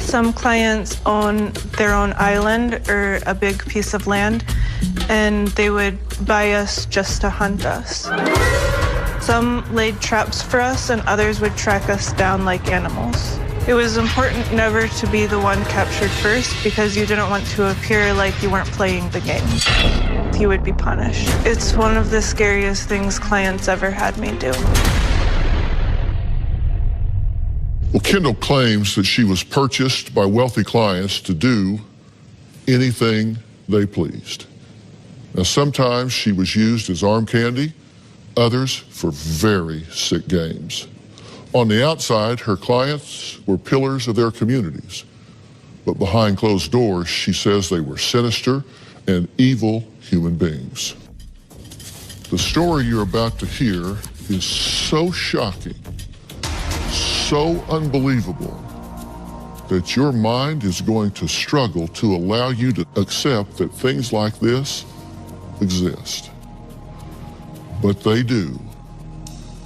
Some clients own their own island or a big piece of land, and they would buy us just to hunt us. Some laid traps for us, and others would track us down like animals. It was important never to be the one captured first because you didn't want to appear like you weren't playing the game. You would be punished. It's one of the scariest things clients ever had me do. Well, Kendall claims that she was purchased by wealthy clients to do anything they pleased. Now, sometimes she was used as arm candy, others for very sick games. On the outside, her clients were pillars of their communities. But behind closed doors, she says they were sinister and evil human beings. The story you're about to hear is so shocking, so unbelievable, that your mind is going to struggle to allow you to accept that things like this exist. But they do.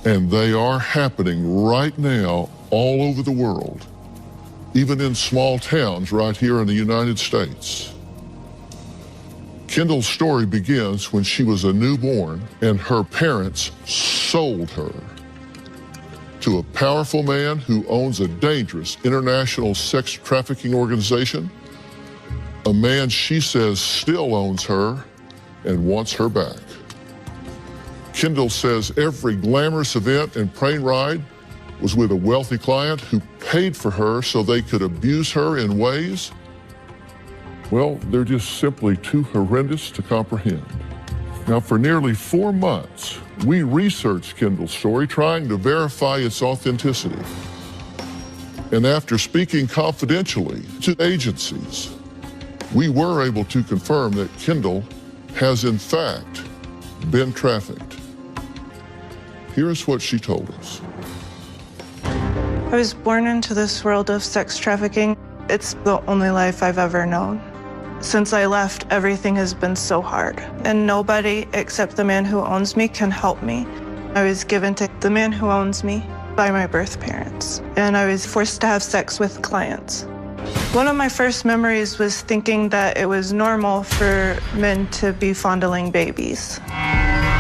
And they are happening right now all over the world, even in small towns right here in the United States. Kendall's story begins when she was a newborn and her parents sold her to a powerful man who owns a dangerous international sex trafficking organization, a man she says still owns her and wants her back. Kendall says every glamorous event and plane ride was with a wealthy client who paid for her so they could abuse her in ways, well, they're just simply too horrendous to comprehend. Now, for nearly 4 months, we researched Kendall's story, trying to verify its authenticity. And after speaking confidentially to agencies, we were able to confirm that Kendall has in fact been trafficked. Here's what she told us. I was born into this world of sex trafficking. It's the only life I've ever known. Since I left, everything has been so hard, and nobody except the man who owns me can help me. I was given to the man who owns me by my birth parents, and I was forced to have sex with clients. One of my first memories was thinking that it was normal for men to be fondling babies.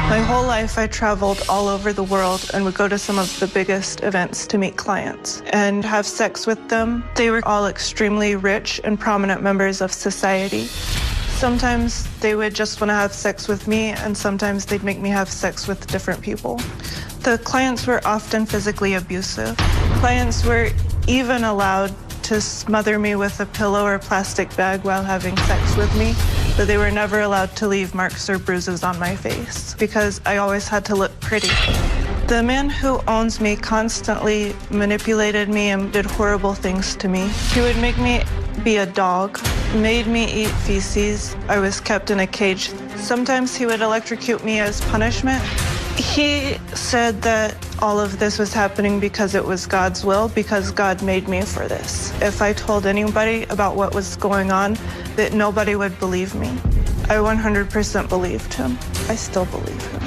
My whole life, I traveled all over the world and would go to some of the biggest events to meet clients and have sex with them. They were all extremely rich and prominent members of society. Sometimes they would just want to have sex with me, and sometimes they'd make me have sex with different people. The clients were often physically abusive. Clients were even allowed to smother me with a pillow or plastic bag while having sex with me, but they were never allowed to leave marks or bruises on my face because I always had to look pretty. The man who owns me constantly manipulated me and did horrible things to me. He would make me be a dog, made me eat feces. I was kept in a cage. Sometimes he would electrocute me as punishment. He said that all of this was happening because it was God's will, because God made me for this. If I told anybody about what was going on, that nobody would believe me. I 100% believed him. I still believe him.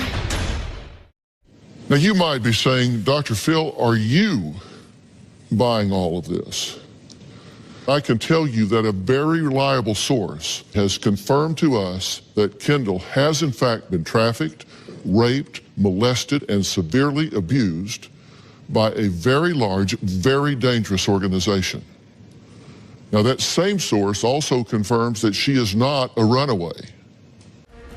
Now, you might be saying, Dr. Phil, are you buying all of this? I can tell you that a very reliable source has confirmed to us that Kendall has in fact been trafficked, raped, molested, and severely abused by a very large, very dangerous organization. Now, that same source also confirms that she is not a runaway.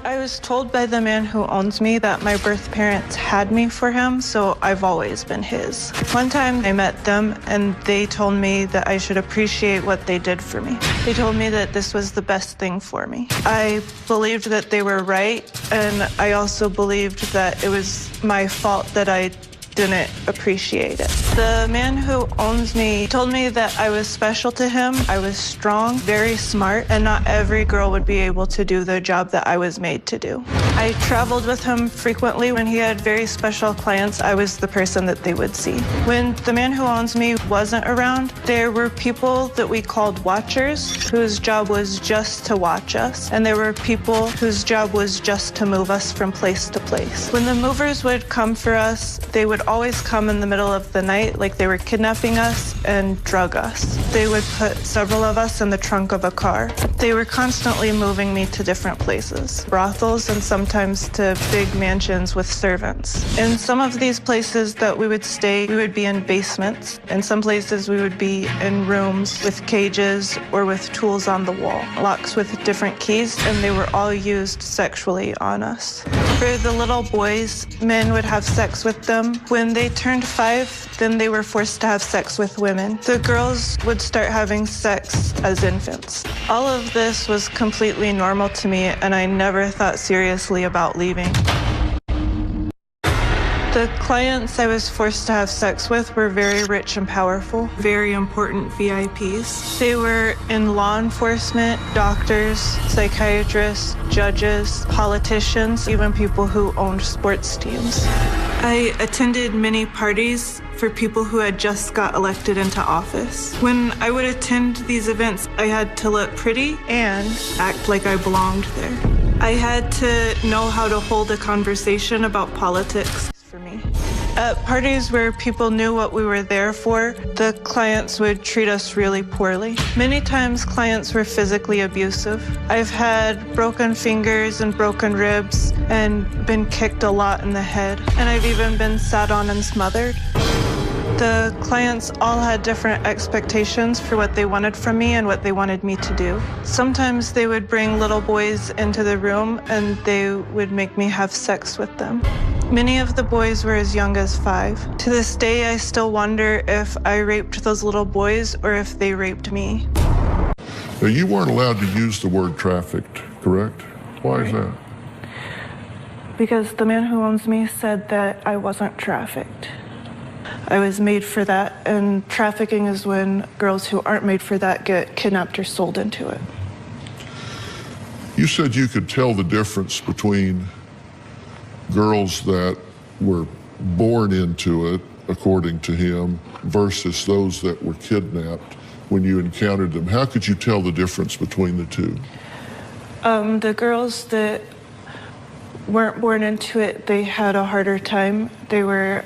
I was told by the man who owns me that my birth parents had me for him, so I've always been his. One time I met them and they told me that I should appreciate what they did for me. They told me that this was the best thing for me. I believed that they were right, and I also believed that it was my fault that I didn't appreciate it. The man who owns me told me that I was special to him. I was strong, very smart, and not every girl would be able to do the job that I was made to do. I traveled with him frequently. When he had very special clients, I was the person that they would see. When the man who owns me wasn't around, there were people that we called watchers, whose job was just to watch us. And there were people whose job was just to move us from place to place. When the movers would come for us, they would always come in the middle of the night, like they were kidnapping us and drug us. They would put several of us in the trunk of a car. They were constantly moving me to different places, brothels and sometimes to big mansions with servants. In some of these places that we would stay, we would be in basements. In some places, we would be in rooms with cages or with tools on the wall, locks with different keys, and they were all used sexually on us. For the little boys, men would have sex with them. When they turned 5, then they were forced to have sex with women. The girls would start having sex as infants. All of this was completely normal to me, and I never thought seriously about leaving. The clients I was forced to have sex with were very rich and powerful, very important VIPs. They were in law enforcement, doctors, psychiatrists, judges, politicians, even people who owned sports teams. I attended many parties for people who had just got elected into office. When I would attend these events, I had to look pretty and act like I belonged there. I had to know how to hold a conversation about politics for me. At parties where people knew what we were there for, the clients would treat us really poorly. Many times clients were physically abusive. I've had broken fingers and broken ribs and been kicked a lot in the head. And I've even been sat on and smothered. The clients all had different expectations for what they wanted from me and what they wanted me to do. Sometimes they would bring little boys into the room and they would make me have sex with them. Many of the boys were as young as 5. To this day, I still wonder if I raped those little boys or if they raped me. Now, you weren't allowed to use the word trafficked, correct? Why is that? Because the man who owns me said that I wasn't trafficked. I was made for that, and trafficking is when girls who aren't made for that get kidnapped or sold into it. You said you could tell the difference between girls that were born into it, according to him, versus those that were kidnapped when you encountered them. How could you tell the difference between the two? The girls that weren't born into it, they had a harder time. They were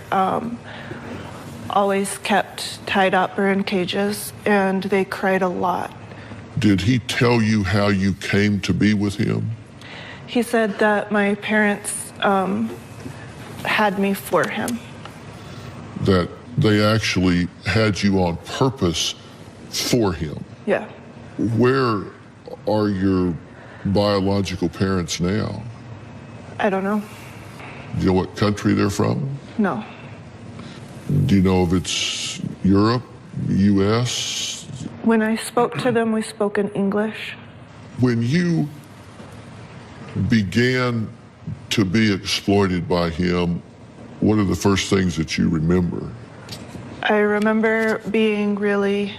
always kept tied up or in cages, and they cried a lot. Did he tell you how you came to be with him? He said that my parents had me for him. That they actually had you on purpose for him? Yeah. Where are your biological parents now? I don't know. Do you know what country they're from? No. Do you know if it's Europe, US? When I spoke to them, we spoke in English. When you began to be exploited by him, what are the first things that you remember? I remember being really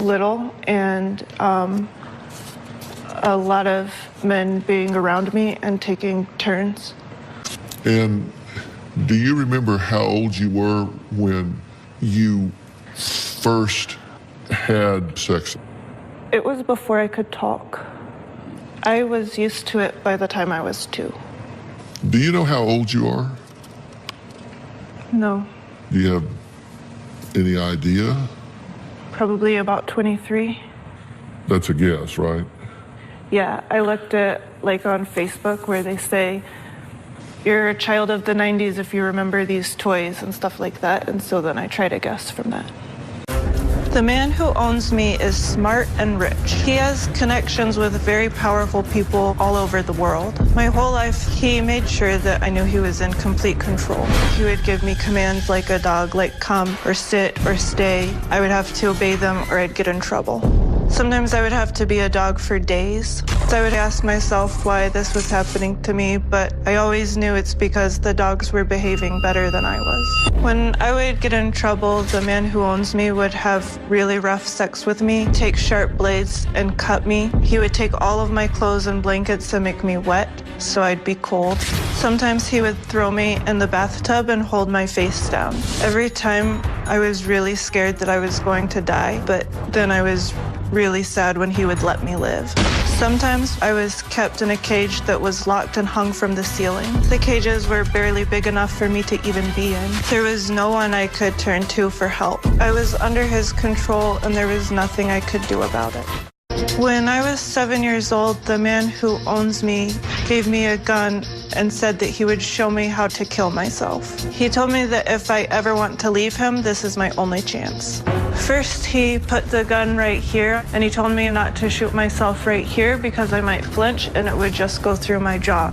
little and a lot of men being around me and taking turns. And do you remember how old you were when you first had sex? It was before I could talk. I was used to it by the time I was 2. Do you know how old you are? No. Do you have any idea? Probably about 23. That's a guess, right? Yeah, I looked at, like, on Facebook where they say, you're a child of the 90s if you remember these toys and stuff like that, and so then I try to guess from that. The man who owns me is smart and rich. He has connections with very powerful people all over the world. My whole life, he made sure that I knew he was in complete control. He would give me commands like a dog, like come or sit or stay. I would have to obey them or I'd get in trouble. Sometimes I would have to be a dog for days. I would ask myself why this was happening to me, but I always knew it's because the dogs were behaving better than I was. When I would get in trouble, the man who owns me would have really rough sex with me, take sharp blades and cut me. He would take all of my clothes and blankets to make me wet, so I'd be cold. Sometimes he would throw me in the bathtub and hold my face down. Every time I was really scared that I was going to die, but then I was really sad when he would let me live. Sometimes I was kept in a cage that was locked and hung from the ceiling. The cages were barely big enough for me to even be in. There was no one I could turn to for help. I was under his control and there was nothing I could do about it. When I was 7 years old, the man who owns me gave me a gun and said that he would show me how to kill myself. He told me that if I ever want to leave him, this is my only chance. First, he put the gun right here, and he told me not to shoot myself right here because I might flinch and it would just go through my jaw.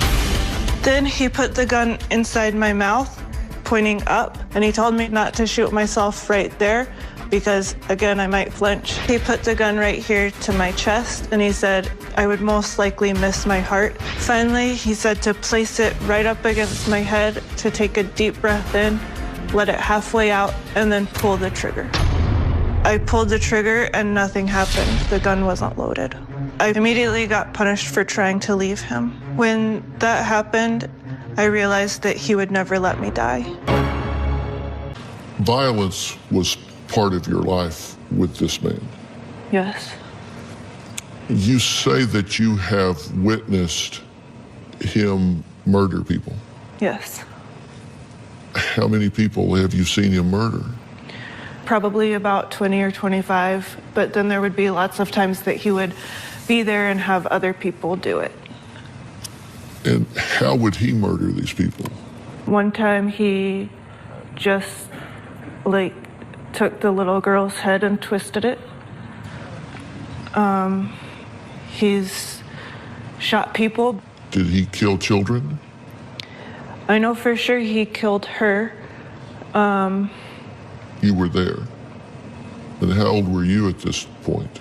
Then he put the gun inside my mouth, pointing up, and he told me not to shoot myself right there because, again, I might flinch. He put the gun right here to my chest, and he said I would most likely miss my heart. Finally, he said to place it right up against my head, to take a deep breath in, let it halfway out, and then pull the trigger. I pulled the trigger and nothing happened. The gun wasn't loaded. I immediately got punished for trying to leave him. When that happened, I realized that he would never let me die. Violence was part of your life with this man. Yes. You say that you have witnessed him murder people. Yes. How many people have you seen him murder? Probably about 20 or 25, but then there would be lots of times that he would be there and have other people do it. And how would he murder these people? One time he just took the little girl's head and twisted it. He's shot people. Did he kill children? I know for sure he killed her. You were there. And how old were you at this point?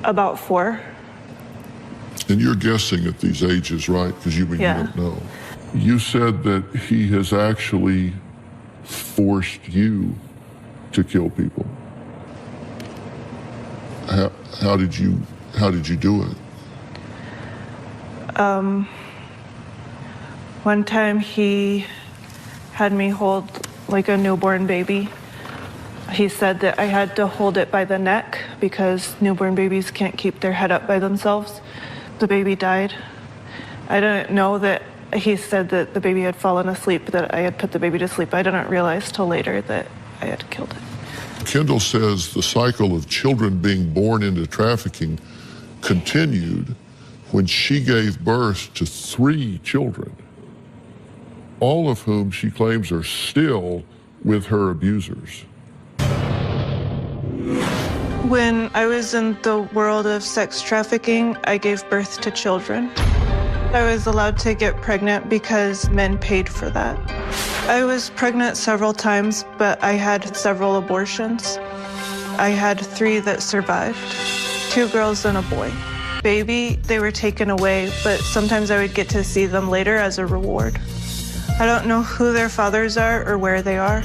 About 4. And you're guessing at these ages, right? Because you don't know. You said that he has actually forced you to kill people. How did you do it? One time he had me hold like a newborn baby. He said that I had to hold it by the neck because newborn babies can't keep their head up by themselves. The baby died. I didn't know that he said that the baby had fallen asleep, that I had put the baby to sleep. I didn't realize till later that I had killed it. Kendall says the cycle of children being born into trafficking continued when she gave birth to 3 children, all of whom she claims are still with her abusers. When I was in the world of sex trafficking, I gave birth to children. I was allowed to get pregnant because men paid for that. I was pregnant several times, but I had several abortions. I had 3 that survived, 2 girls and a boy. Baby, they were taken away, but sometimes I would get to see them later as a reward. I don't know who their fathers are or where they are.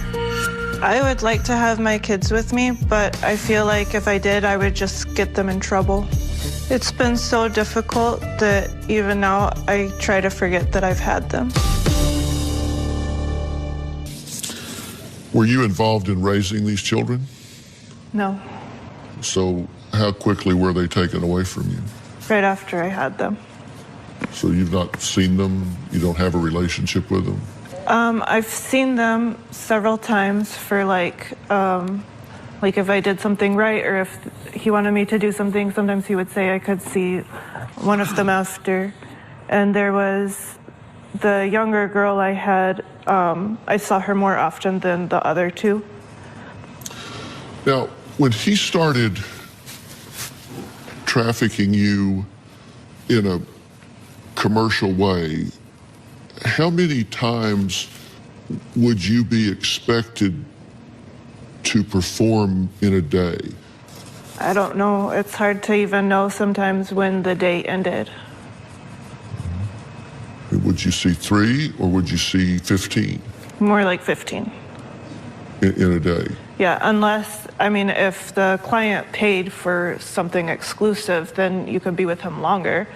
I would like to have my kids with me, but I feel like if I did, I would just get them in trouble. It's been so difficult that even now I try to forget that I've had them. Were you involved in raising these children? No. So how quickly were they taken away from you? Right after I had them. So you've not seen them? You don't have a relationship with them? I've seen them several times for like if I did something right or if he wanted me to do something, sometimes he would say I could see one of them after. And there was the younger girl I had, I saw her more often than the other 2. Now, when he started trafficking you in a commercial way, how many times would you be expected to perform in a day? I don't know. It's hard to even know sometimes when the day ended. Would you see 3 or would you see 15 More like 15. in a day? Yeah, unless, I mean, if the client paid for something exclusive, then you could be with him longer.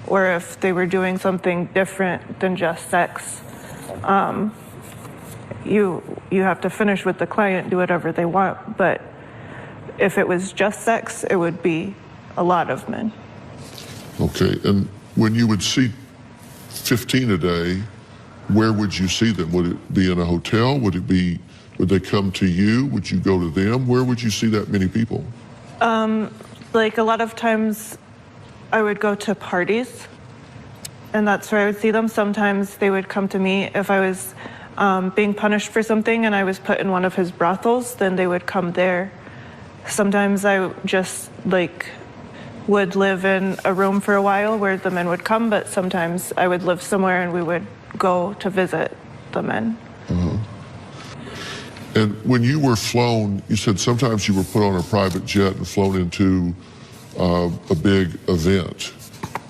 Or if they were doing something different than just sex, you have to finish with the client, do whatever they want. But if it was just sex, it would be a lot of men. Okay, and when you would see 15 a day, where would you see them? Would it be in a hotel? Would they come to you? Would you go to them? Where would you see that many people? Like a lot of times I would go to parties, and that's where I would see them. Sometimes they would come to me if I was being punished for something and I was put in one of his brothels, then they would come there. Sometimes I just would live in a room for a while where the men would come, but sometimes I would live somewhere and we would go to visit the men. And when you were flown, you said sometimes you were put on a private jet and flown into a big event,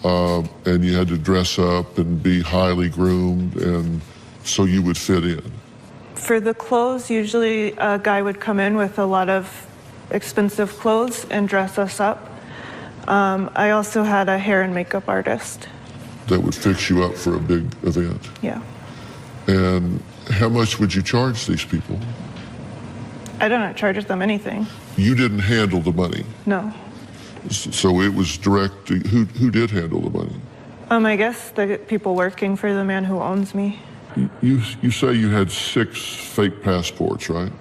and you had to dress up and be highly groomed, and so you would fit in. For the clothes, usually a guy would come in with a lot of expensive clothes and dress us up. I also had a hair and makeup artist. That would fix you up for a big event. Yeah. And how much would you charge these people? I didn't charge them anything. You didn't handle the money? No. So it was direct to, who did handle the money? I guess the people working for the man who owns me. You say you had 6 fake passports, right?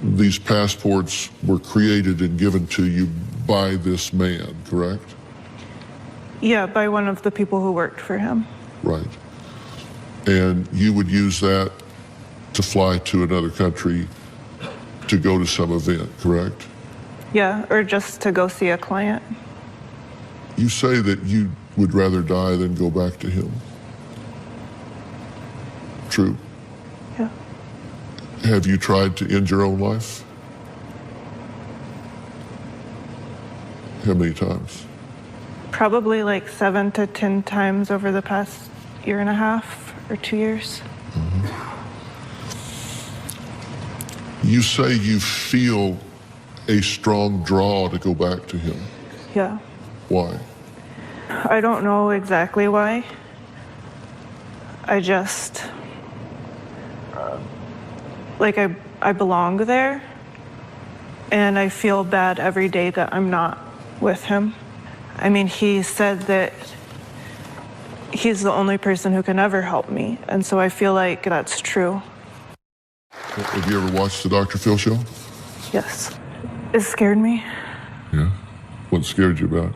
These passports were created and given to you by this man, correct? Yeah, by one of the people who worked for him. Right. And you would use that to fly to another country to go to some event, correct? Yeah, or just to go see a client. You say that you would rather die than go back to him. True. Yeah. Have you tried to end your own life? How many times? Probably like 7 to 10 times over the past 1.5 or 2 years. You say you feel a strong draw to go back to him. Yeah. Why? I don't know exactly why. I just, I belong there, and I feel bad every day that I'm not with him. I mean, he said that he's the only person who can ever help me, and so I feel like that's true. Have you ever watched the Dr. Phil show? Yes. It scared me. Yeah. What scared you about it?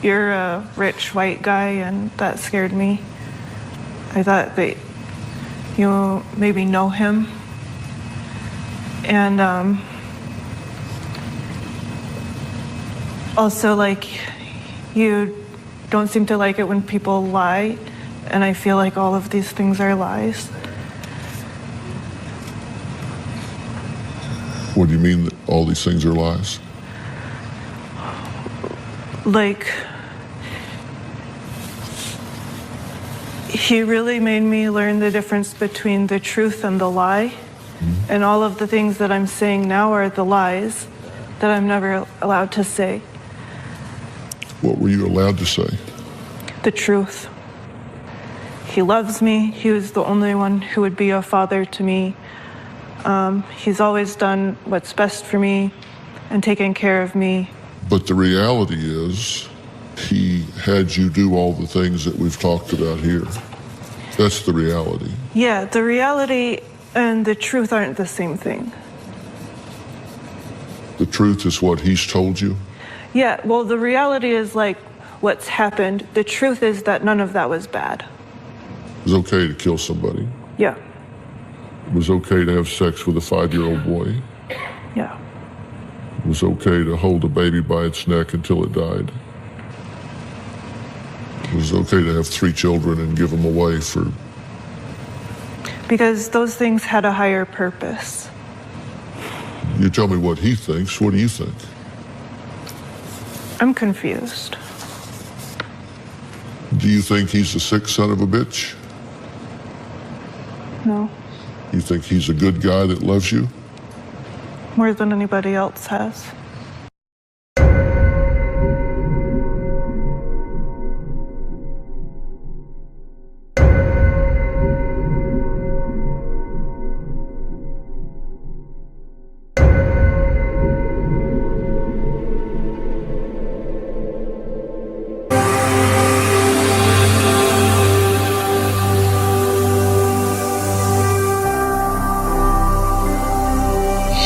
You're a rich white guy, and that scared me. I thought that you maybe know him. And also, you don't seem to like it when people lie, and I feel like all of these things are lies. What do you mean that all these things are lies? He really made me learn the difference between the truth and the lie. And all of the things that I'm saying now are the lies that I'm never allowed to say. What were you allowed to say? The truth. He loves me. He was the only one who would be a father to me. He's always done what's best for me and taken care of me. But the reality is, he had you do all the things that we've talked about here. That's the reality. Yeah, the reality and the truth aren't the same thing. The truth is what he's told you? Yeah, well, the reality is what's happened. The truth is that none of that was bad. It was okay to kill somebody. Yeah. It was okay to have sex with a 5-year-old boy. Yeah. It was okay to hold a baby by its neck until it died. It was okay to have 3 children and give them away for... Because those things had a higher purpose. You tell me what he thinks. What do you think? I'm confused. Do you think he's a sick son of a bitch? No, You think he's a good guy that loves you? more than anybody else has.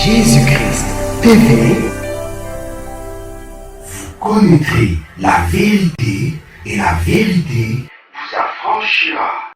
Jésus-Christ TV, vous connaîtrez la vérité et la vérité vous affranchira.